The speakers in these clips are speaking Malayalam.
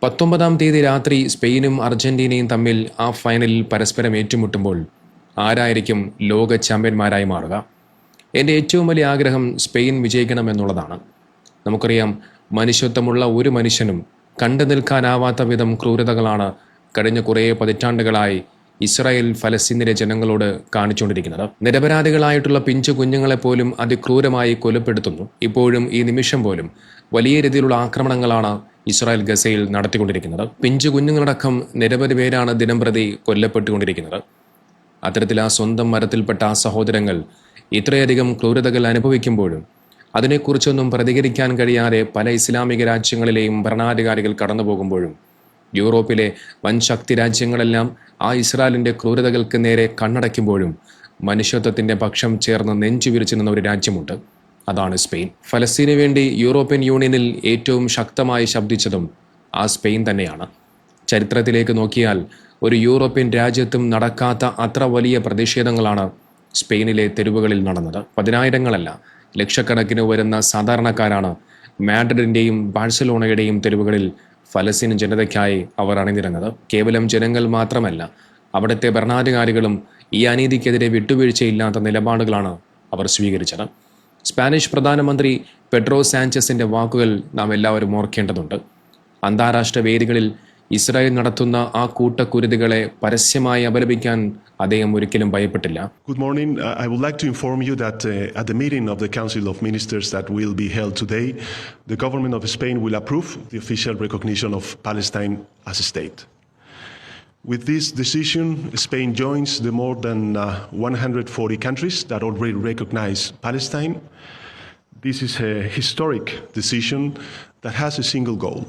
19-ാം തീയതി രാത്രി സ്പെയിനും അർജന്റീനയും തമ്മിൽ ആ ഫൈനലിൽ പരസ്പരം ഏറ്റുമുട്ടുമ്പോൾ ആരായിരിക്കും ലോക ചാമ്പ്യന്മാരായി മാറുക? എൻ്റെ ഏറ്റവും വലിയ ആഗ്രഹം സ്പെയിൻ വിജയിക്കണമെന്നുള്ളതാണ്. നമുക്കറിയാം, മനുഷ്യത്വമുള്ള ഒരു മനുഷ്യനും കണ്ടു നിൽക്കാനാവാത്ത വിധം ക്രൂരതകളാണ് കഴിഞ്ഞ കുറേ പതിറ്റാണ്ടുകളായി ഇസ്രായേൽ ഫലസ്തീനിലെ ജനങ്ങളോട് കാണിച്ചുകൊണ്ടിരിക്കുന്നത്. നിരപരാധികളായിട്ടുള്ള പിഞ്ചു കുഞ്ഞുങ്ങളെപ്പോലും അതിക്രൂരമായി കൊലപ്പെടുത്തുന്നു. ഇപ്പോഴും ഈ നിമിഷം പോലും വലിയ രീതിയിലുള്ള ആക്രമണങ്ങളാണ് ഇസ്രായേൽ ഗസയിൽ നടത്തിക്കൊണ്ടിരിക്കുന്നത്. പിഞ്ചു കുഞ്ഞുങ്ങളടക്കം നിരവധി പേരാണ് ദിനംപ്രതി കൊല്ലപ്പെട്ടുകൊണ്ടിരിക്കുന്നത്. അത്തരത്തിൽ ആ സ്വന്തം മരത്തിൽപ്പെട്ട ആ സഹോദരങ്ങൾ ഇത്രയധികം ക്രൂരതകൾ അനുഭവിക്കുമ്പോഴും അതിനെക്കുറിച്ചൊന്നും പ്രതികരിക്കാൻ കഴിയാതെ പല ഇസ്ലാമിക രാജ്യങ്ങളിലെയും ഭരണാധികാരികൾ കടന്നു പോകുമ്പോഴും യൂറോപ്പിലെ വൻ ശക്തി രാജ്യങ്ങളെല്ലാം ആ ഇസ്രായേലിൻ്റെ ക്രൂരതകൾക്ക് നേരെ കണ്ണടയ്ക്കുമ്പോഴും മനുഷ്യത്വത്തിൻ്റെ പക്ഷം ചേർന്ന് നെഞ്ചുവിരിച്ചു നിന്ന ഒരു രാജ്യമുണ്ട്. അതാണ് സ്പെയിൻ. ഫലസ്തീനു വേണ്ടി യൂറോപ്യൻ യൂണിയനിൽ ഏറ്റവും ശക്തമായി ശബ്ദിച്ചതും ആ സ്പെയിൻ തന്നെയാണ്. ചരിത്രത്തിലേക്ക് നോക്കിയാൽ ഒരു യൂറോപ്യൻ രാജ്യത്തും നടക്കാത്ത അത്ര വലിയ പ്രതിഷേധങ്ങളാണ് സ്പെയിനിലെ തെരുവുകളിൽ നടന്നത്. പതിനായിരങ്ങളല്ല, ലക്ഷക്കണക്കിന് വരുന്ന സാധാരണക്കാരാണ് മാഡ്രിഡിൻ്റെയും ബാഴ്സലോണയുടെയും തെരുവുകളിൽ ഫലസ്തീൻ ജനതയ്ക്കായി അവർ അണിനിരന്നത്. കേവലം ജനങ്ങൾ മാത്രമല്ല, അവിടുത്തെ ഭരണാധികാരികളും ഈ അനീതിക്കെതിരെ വിട്ടുവീഴ്ചയില്ലാത്ത നിലപാടുകളാണ് അവർ സ്വീകരിച്ചത്. സ്പാനിഷ് പ്രധാനമന്ത്രി പെഡ്രോ സാഞ്ചസിൻ്റെ വാക്കുകൾ നാം എല്ലാവരും ഓർക്കേണ്ടതുണ്ട്. അന്താരാഷ്ട്ര വേദികളിൽ ഇസ്രായേൽ നടത്തുന്ന ആ കൂട്ടക്കുരുതികളെ പരസ്യമായി അപലപിക്കാൻ അദ്ദേഹം ഒരിക്കലും ഭയപ്പെട്ടില്ല. Good morning. I would like to inform you that at the meeting of the Council of Ministers that will be held today, the government of Spain will approve the official recognition of Palestine as a state. With this decision, Spain joins the more than 140 countries that already recognize Palestine. This is a historic decision that has a single goal: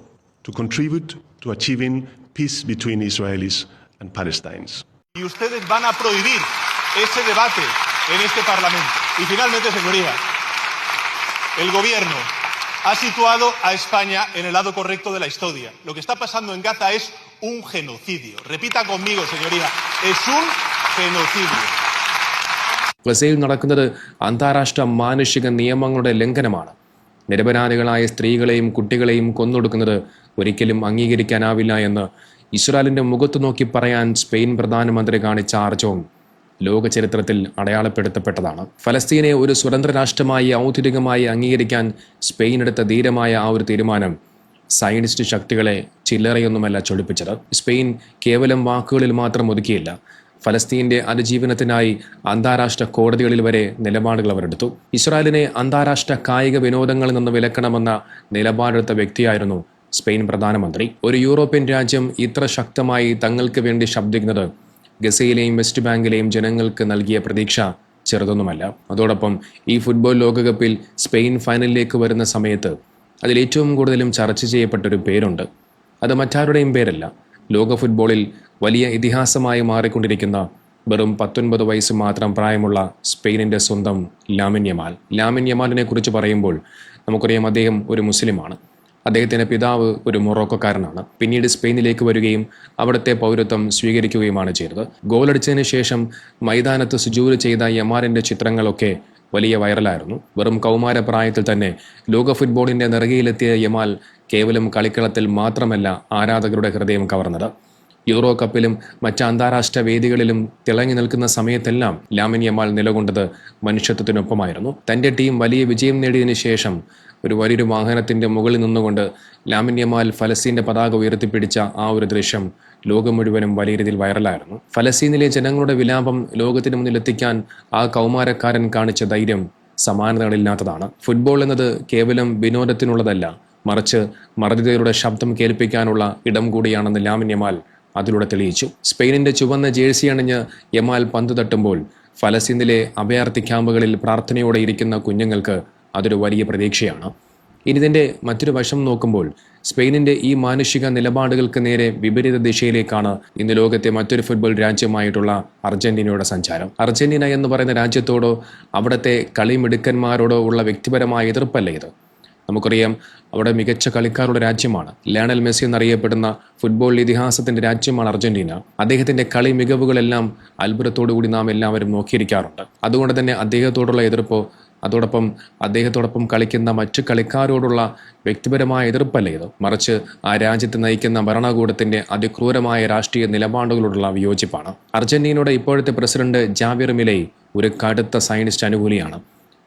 to contribute to achieving peace between Israelis and Palestinians. Y ustedes van a prohibir ese debate en este Parlamento. Y finalmente, señoría, el gobierno ha situado a España en el lado correcto de la historia. Lo que está pasando en Gaza es un genocidio. Repita conmigo, señoría, es un genocidio. ഗസയിൽ നടക്കുന്നത് അന്താരാഷ്ട്ര മാനുഷിക നിയമങ്ങളുടെ ലംഘനമാണ്. നിരപരാധികളായ സ്ത്രീകളെയും കുട്ടികളെയും കൊന്നൊടുക്കുന്നത് ഒരിക്കലും അംഗീകരിക്കാനാവില്ല എന്ന് ഇസ്രായേലിൻ്റെ മുഖത്ത് നോക്കി പറയാൻ സ്പെയിൻ പ്രധാനമന്ത്രി കാണിച്ച ആർജവം ലോക ചരിത്രത്തിൽ അടയാളപ്പെടുത്തപ്പെട്ടതാണ്. ഫലസ്തീനെ ഒരു സ്വതന്ത്ര രാഷ്ട്രമായി ഔദ്യോഗികമായി അംഗീകരിക്കാൻ സ്പെയിൻ എടുത്ത ധീരമായ ആ ഒരു തീരുമാനം സയനിസ്റ്റ് ശക്തികളെ ചില്ലറയൊന്നുമല്ല ചൊടിപ്പിച്ചത്. സ്പെയിൻ കേവലം വാക്കുകളിൽ മാത്രം ഒതുക്കിയില്ല. ഫലസ്തീൻ്റെ അതിജീവനത്തിനായി അന്താരാഷ്ട്ര കോടതികളിൽ വരെ നിലപാടുകൾ അവരെടുത്തു. ഇസ്രായേലിനെ അന്താരാഷ്ട്ര കായിക വിനോദങ്ങളിൽ നിന്ന് വിലക്കണമെന്ന നിലപാടെടുത്ത വ്യക്തിയായിരുന്നു സ്പെയിൻ പ്രധാനമന്ത്രി. ഒരു യൂറോപ്യൻ രാജ്യം ഇത്ര ശക്തമായി തങ്ങൾക്ക് വേണ്ടി ശബ്ദിക്കുന്നത് ഗസയിലെയും വെസ്റ്റ് ബാങ്കിലെയും ജനങ്ങൾക്ക് നൽകിയ പ്രതീക്ഷ ചെറുതൊന്നുമല്ല. അതോടൊപ്പം ഈ ഫുട്ബോൾ ലോകകപ്പിൽ സ്പെയിൻ ഫൈനലിലേക്ക് വരുന്ന സമയത്ത് അതിലേറ്റവും കൂടുതലും ചർച്ച ചെയ്യപ്പെട്ടൊരു പേരുണ്ട്. അത് മറ്റാരുടെയും പേരല്ല, ലോക ഫുട്ബോളിൽ വലിയ ഇതിഹാസമായി മാറിക്കൊണ്ടിരിക്കുന്ന വെറും 19 വയസ്സ് മാത്രം പ്രായമുള്ള സ്പെയിനിൻ്റെ സ്വന്തം ലാമിൻ യമാൽ. ലാമിൻ യമാലിനെ കുറിച്ച് പറയുമ്പോൾ നമുക്കറിയാം, അദ്ദേഹം ഒരു മുസ്ലിമാണ്. അദ്ദേഹത്തിൻ്റെ പിതാവ് ഒരു മൊറോക്കോക്കാരനാണ്. പിന്നീട് സ്പെയിനിലേക്ക് വരികയും അവിടുത്തെ പൗരത്വം സ്വീകരിക്കുകയുമാണ് ചെയ്തത്. ഗോളടിച്ചതിന് ശേഷം മൈതാനത്ത് സുജൂദ് ചെയ്ത യമാലിൻ്റെ ചിത്രങ്ങളൊക്കെ വലിയ വൈറലായിരുന്നു. വെറും കൗമാരപ്രായത്തിൽ തന്നെ ലോക ഫുട്ബോളിൻ്റെ നെറുകയിലെത്തിയ യമാൽ കേവലം കളിക്കളത്തിൽ മാത്രമല്ല ആരാധകരുടെ ഹൃദയം കവർന്നത്. യൂറോ കപ്പിലും മറ്റ് അന്താരാഷ്ട്ര വേദികളിലും തിളങ്ങി നിൽക്കുന്ന സമയത്തെല്ലാം ലാമിൻ യമാൽ നിലകൊണ്ടത് മനുഷ്യത്വത്തിനൊപ്പമായിരുന്നു. തൻ്റെ ടീം വലിയ വിജയം നേടിയതിനു ശേഷം ഒരു വലിയൊരു വാഹനത്തിൻ്റെ മുകളിൽ നിന്നുകൊണ്ട് ലാമിൻ യമാൽ ഫലസ്തീൻ്റെ പതാക ഉയർത്തിപ്പിടിച്ച ആ ഒരു ദൃശ്യം ലോകം മുഴുവനും വലിയ രീതിയിൽ വൈറലായിരുന്നു. ഫലസ്തീനിലെ ജനങ്ങളുടെ വിലാപം ലോകത്തിന് മുന്നിലെത്തിക്കാൻ ആ കൗമാരക്കാരൻ കാണിച്ച ധൈര്യം സമാനതകളില്ലാത്തതാണ്. ഫുട്ബോൾ എന്നത് കേവലം വിനോദത്തിനുള്ളതല്ല, മറിച്ച് മർദ്ദിതരുടെ ശബ്ദം കേൾപ്പിക്കാനുള്ള ഇടം കൂടിയാണെന്ന് ലാമിൻ യമാൽ അതിലൂടെ തെളിയിച്ചു. സ്പെയിനിൻ്റെ ചുവന്ന ജേഴ്സി അണിഞ്ഞ് യമാൽ പന്ത് തട്ടുമ്പോൾ ഫലസ്തീനിലെ അഭയാർത്ഥി ക്യാമ്പുകളിൽ പ്രാർത്ഥനയോടെ ഇരിക്കുന്ന കുഞ്ഞുങ്ങൾക്ക് അതൊരു വലിയ പ്രതീക്ഷയാണ്. ഇനി ഇതിൻ്റെ മറ്റൊരു വശം നോക്കുമ്പോൾ സ്പെയിനിൻ്റെ ഈ മാനുഷിക നിലപാടുകൾക്ക് നേരെ വിപരീത ദിശയിലേക്കാണ് ഇന്ന് ലോകത്തെ മറ്റൊരു ഫുട്ബോൾ രാജ്യമായിട്ടുള്ള അർജന്റീനയുടെ സഞ്ചാരം. അർജന്റീന എന്ന് പറയുന്ന രാജ്യത്തോടോ അവിടുത്തെ കളിമിടുക്കന്മാരോടോ ഉള്ള വ്യക്തിപരമായ എതിർപ്പല്ല ഇത്. നമുക്കറിയാം, അവിടെ മികച്ച കളിക്കാരുടെ രാജ്യമാണ്. ലയണൽ മെസ്സി എന്നറിയപ്പെടുന്ന ഫുട്ബോൾ ഇതിഹാസത്തിൻ്റെ രാജ്യമാണ് അർജന്റീന. അദ്ദേഹത്തിൻ്റെ കളി മികവുകളെല്ലാം അത്ഭുതത്തോടു കൂടി നാം എല്ലാവരും നോക്കിയിരിക്കാറുണ്ട്. അതുകൊണ്ട് തന്നെ അദ്ദേഹത്തോടുള്ള എതിർപ്പോ അതോടൊപ്പം അദ്ദേഹത്തോടൊപ്പം കളിക്കുന്ന മറ്റു കളിക്കാരോടുള്ള വ്യക്തിപരമായ എതിർപ്പല്ല ഇത്, മറിച്ച് ആ രാജ്യത്ത് നയിക്കുന്ന ഭരണകൂടത്തിന്റെ അതിക്രൂരമായ രാഷ്ട്രീയ നിലപാടുകളോടുള്ള വിയോജിപ്പാണ്. അർജന്റീനയുടെ ഇപ്പോഴത്തെ പ്രസിഡന്റ് ജാവിർ മിലൈ ഒരു കടുത്ത സയനിസ്റ്റ് അനുകൂലിയാണ്.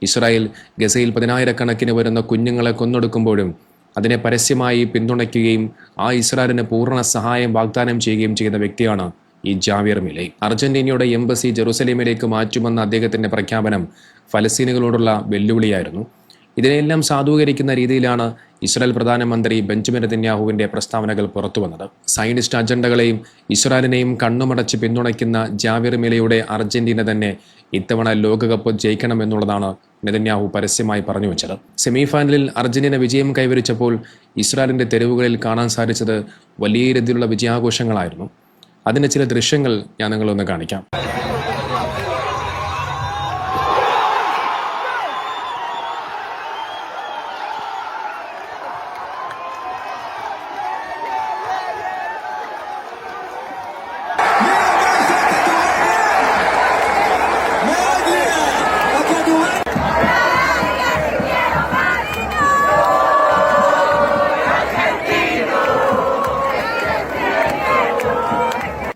ഇസ്രായേൽ ഗസയിൽ 10,000 വരുന്ന കുഞ്ഞുങ്ങളെ കൊന്നൊടുക്കുമ്പോഴും അതിനെ പരസ്യമായി പിന്തുണയ്ക്കുകയും ആ ഇസ്രായേലിന് പൂർണ്ണ സഹായം വാഗ്ദാനം ചെയ്യുകയും ചെയ്യുന്ന വ്യക്തിയാണ് ഈ ജാവിർ മിലൈ. അർജന്റീനയുടെ എംബസി ജെറുസലേമിലേക്ക് മാറ്റുമെന്ന അദ്ദേഹത്തിന്റെ പ്രഖ്യാപനം ഫലസ്തീനുകളോടുള്ള വെല്ലുവിളിയായിരുന്നു. ഇതിനെല്ലാം സാധൂകരിക്കുന്ന രീതിയിലാണ് ഇസ്രായേൽ പ്രധാനമന്ത്രി ബെഞ്ചമിൻ നെതന്യാഹുവിന്റെ പ്രസ്താവനകൾ പുറത്തുവന്നത്. സയനിസ്റ്റ് അജണ്ടകളെയും ഇസ്രായേലിനെയും കണ്ണുമടച്ച് പിന്തുണയ്ക്കുന്ന ജാവിർ മിലയുടെ അർജന്റീന തന്നെ ഇത്തവണ ലോകകപ്പ് ജയിക്കണമെന്നുള്ളതാണ് നെതന്യാഹു പരസ്യമായി പറഞ്ഞു വെച്ചത്. സെമിഫൈനലിൽ അർജന്റീന വിജയം കൈവരിച്ചപ്പോൾ ഇസ്രായേലിന്റെ തെരുവുകളിൽ കാണാൻ സാധിച്ചത് വലിയ രീതിയിലുള്ള വിജയാഘോഷങ്ങളായിരുന്നു. അതിന്റെ ചില ദൃശ്യങ്ങൾ ഞാൻ നിങ്ങളൊന്ന് കാണിക്കാം.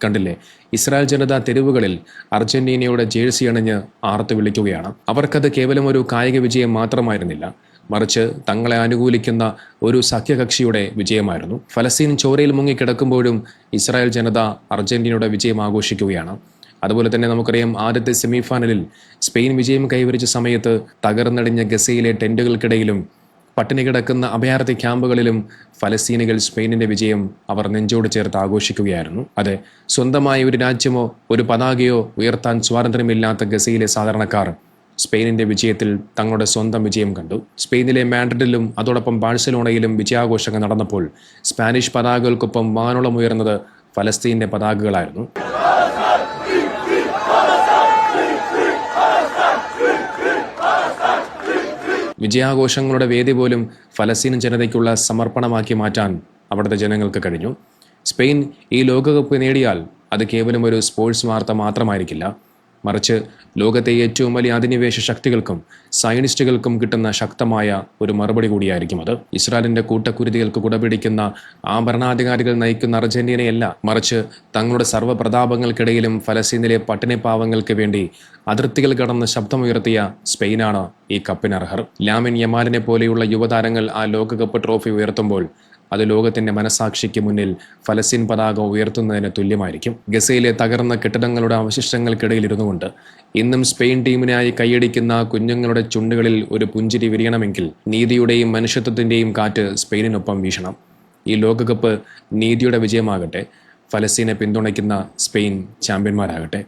കണ്ടില്ലേ, ഇസ്രായേൽ ജനത തെരുവുകളിൽ അർജന്റീനയുടെ ജേഴ്സി അണിഞ്ഞ് ആർത്തു വിളിക്കുകയാണ്. അവർക്കത് കേവലം ഒരു കായിക വിജയം മാത്രമായിരുന്നില്ല, മറിച്ച് തങ്ങളെ അനുകൂലിക്കുന്ന ഒരു സഖ്യകക്ഷിയുടെ വിജയമായിരുന്നു. ഫലസ്തീൻ ചോരയിൽ മുങ്ങിക്കിടക്കുമ്പോഴും ഇസ്രായേൽ ജനത അർജന്റീനയുടെ വിജയം ആഘോഷിക്കുകയാണ്. അതുപോലെ തന്നെ നമുക്കറിയാം, ആദ്യത്തെ സെമിഫൈനലിൽ സ്പെയിൻ വിജയം കൈവരിച്ച സമയത്ത് തകർന്നടിഞ്ഞ ഗസയിലെ ടെന്റുകൾക്കിടയിലും പട്ടിണി കിടക്കുന്ന അഭയാർത്ഥി ക്യാമ്പുകളിലും ഫലസ്തീനികൾ സ്പെയിനിന്റെ വിജയം അവർ നെഞ്ചോട് ചേർത്ത് ആഘോഷിക്കുകയായിരുന്നു. അതെ, സ്വന്തമായ ഒരു രാജ്യമോ ഒരു പതാകയോ ഉയർത്താൻ സ്വാതന്ത്ര്യമില്ലാത്ത ഗസയിലെ സാധാരണക്കാർ സ്പെയിനിന്റെ വിജയത്തിൽ തങ്ങളുടെ സ്വന്തം വിജയം കണ്ടു. സ്പെയിനിലെ മാഡ്രിഡിലും അതോടൊപ്പം ബാഴ്സലോണയിലും വിജയാഘോഷങ്ങൾ നടന്നപ്പോൾ സ്പാനിഷ് പതാകകൾക്കൊപ്പം വാനോളം ഉയർന്നത് ഫലസ്തീന്റെ പതാകകളായിരുന്നു. വിജയാഘോഷങ്ങളുടെ വേദി പോലും ഫലസ്തീൻ ജനതയ്ക്കുള്ള സമർപ്പണമാക്കി മാറ്റാൻ അവിടുത്തെ ജനങ്ങൾക്ക് കഴിഞ്ഞു. സ്പെയിൻ ഈ ലോകകപ്പ് നേടിയാൽ അത് കേവലം ഒരു സ്പോർട്സ് വാർത്ത മാത്രമായിരിക്കില്ല, മറിച്ച് ലോകത്തെ ഏറ്റവും വലിയ അധിനിവേശ ശക്തികൾക്കും സയനിസ്റ്റുകൾക്കും കിട്ടുന്ന ശക്തമായ ഒരു മറുപടി കൂടിയായിരിക്കും അത്. ഇസ്രായേലിന്റെ കൂട്ടക്കുരുതികൾക്ക് കുടപിടിക്കുന്ന ആ ഭരണാധികാരികൾ നയിക്കുന്ന അർജന്റീനയല്ല, മറിച്ച് തങ്ങളുടെ സർവ്വപ്രതാപങ്ങൾക്കിടയിലും ഫലസ്തീനിലെ പട്ടിണിപ്പാവങ്ങൾക്ക് വേണ്ടി അതിർത്തികൾ കടന്ന് ശബ്ദമുയർത്തിയ സ്പെയിനാണ് ഈ കപ്പിനർഹർ. ലാമിൻ യമാലിനെ പോലെയുള്ള യുവതാരങ്ങൾ ആ ലോകകപ്പ് ട്രോഫി ഉയർത്തുമ്പോൾ അത് ലോകത്തിന്റെ മനസാക്ഷിക്ക് മുന്നിൽ ഫലസ്തീൻ പതാക ഉയർത്തുന്നതിന് തുല്യമായിരിക്കും. ഗസയിലെ തകർന്ന കെട്ടിടങ്ങളുടെ അവശിഷ്ടങ്ങൾക്കിടയിൽ ഇരുന്നുകൊണ്ട് ഇന്നും സ്പെയിൻ ടീമിനായി കൈയടിക്കുന്ന കുഞ്ഞുങ്ങളുടെ ചുണ്ടുകളിൽ ഒരു പുഞ്ചിരി വിരിയണമെങ്കിൽ നീതിയുടെയും മനുഷ്യത്വത്തിന്റെയും കാറ്റ് സ്പെയിനിനൊപ്പം വീശണം. ഈ ലോകകപ്പ് നീതിയുടെ വിജയമാകട്ടെ. ഫലസ്തീനെ പിന്തുണയ്ക്കുന്ന സ്പെയിൻ ചാമ്പ്യന്മാരാകട്ടെ.